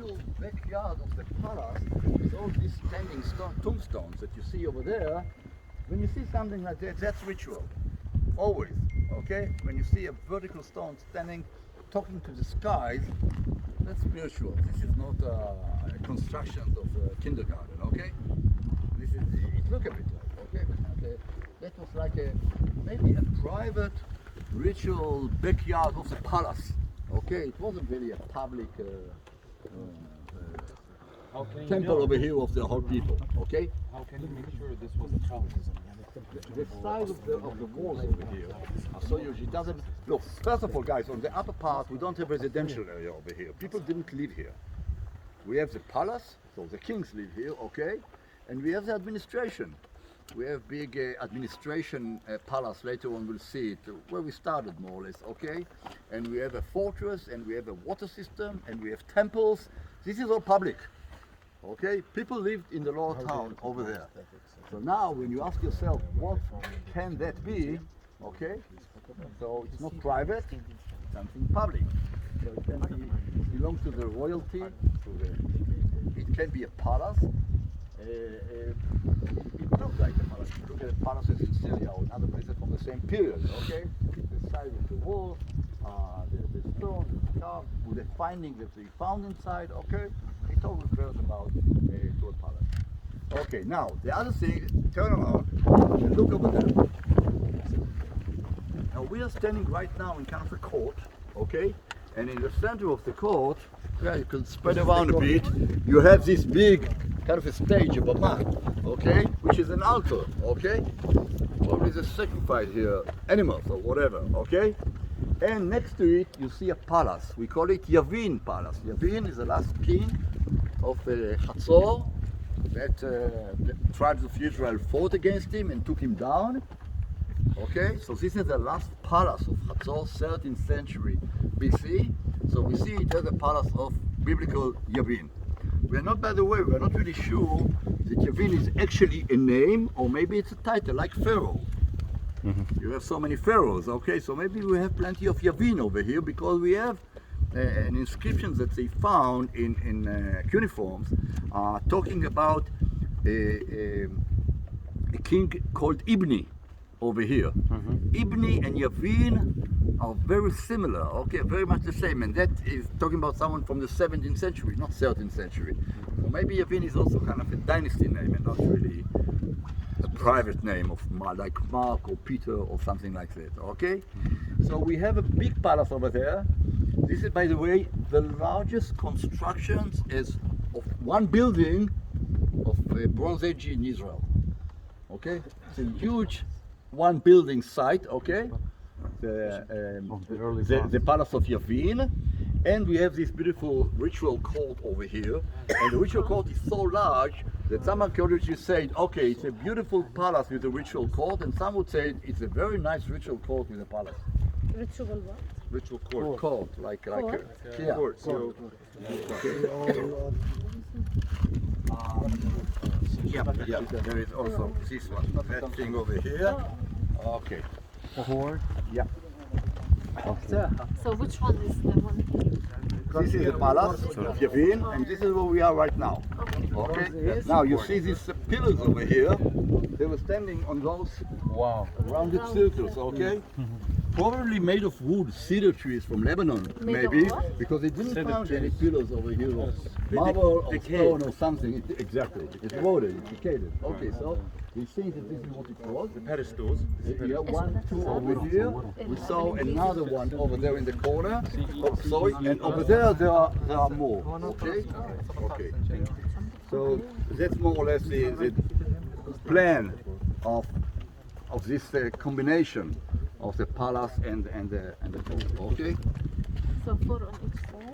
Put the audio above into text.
ritual backyard of the palace with all these standing tombstones that you see over there. When you see something like that, that's ritual. Always, okay? When you see a vertical stone standing, talking to the skies, that's spiritual. This is not a construction of a kindergarten, okay? This is, it look a bit like, okay? Okay. That was like maybe a private ritual backyard of the palace, okay? It wasn't really a public temple over here of the whole people, okay? How can you make sure this was a palace? The size of the walls over here are so huge. It doesn't look. First of all, guys, on the upper part we don't have residential area over here. People didn't live here. We have the palace, so the kings live here, okay, and we have the administration. We have big administration palace. Later on, we'll see it where we started more or less, okay. And we have a fortress, and we have a water system, and we have temples. This is all public. Okay, people lived in the lower town over there. So now, when you ask yourself, what can that be? Okay, so it's not private, it's something public. So it can be, it belongs to the royalty. It can be a palace. It looks like a palace. Look at the palaces in Syria or in other places from the same period. Okay, the size of the wall, the stone, the carved, with the findings that they found inside. Okay. It all refers about to a palace. Okay, now the other thing, turn around and look over there. Now we are standing right now in kind of a court, okay? And in the center of the court, yeah, you can spread around a bit, you have this big kind of a stage of a mat, okay? Which is an altar, okay? Probably the sacrifice here, animals or whatever, okay? And next to it, you see a palace. We call it Yavin Palace. Yavin is the last king of Hatsur. That the tribes of Israel fought against him and took him down. Okay, so this is the last palace of Hatsur, 13th century BC. So we see it as a palace of biblical Yavin. We are not, by the way, we are not really sure that Yavin is actually a name or maybe it's a title like Pharaoh. You have so many pharaohs, okay, so maybe we have plenty of Yavin over here because we have an inscription that they found in cuneiforms talking about a king called Ibni over here. Ibni and Yavin are very similar, okay, very much the same, and that is talking about someone from the 17th century, not 13th century. So maybe Yavin is also kind of a dynasty name and not really a private name of like Mark or Peter or something like that, okay? So we have a big palace over there. This is, by the way, the largest constructions of one building of Bronze Age in Israel, okay? It's a huge one building site, okay? The palace of Yavin, and we have this beautiful ritual court over here, and the ritual court is so large that some archaeologists say, okay, it's a beautiful palace with a ritual court, and some would say it's a very nice ritual court with a palace. Ritual what? Ritual court, like Court? yeah, Court. So, yeah, there is also this one, that thing over here. Okay. Yeah. Okay. So which one is the one? This is the palace of Yavin, and this is where we are right now. Okay. Now you see these pillars over here. They were standing on those rounded circles. Okay. Probably made of wood, cedar trees from Lebanon, maybe, because they didn't find any pillars over here of marble or stone or something. Exactly. It's rotted, it's decayed. Okay, so we think that this is what it was. the pedestals. Yeah, one, two over here. We saw another one over there in the corner. Oh, sorry, and over there there are more. Okay, okay. So that's more or less the plan of this combination of the palace and the court. Okay. So four on each side.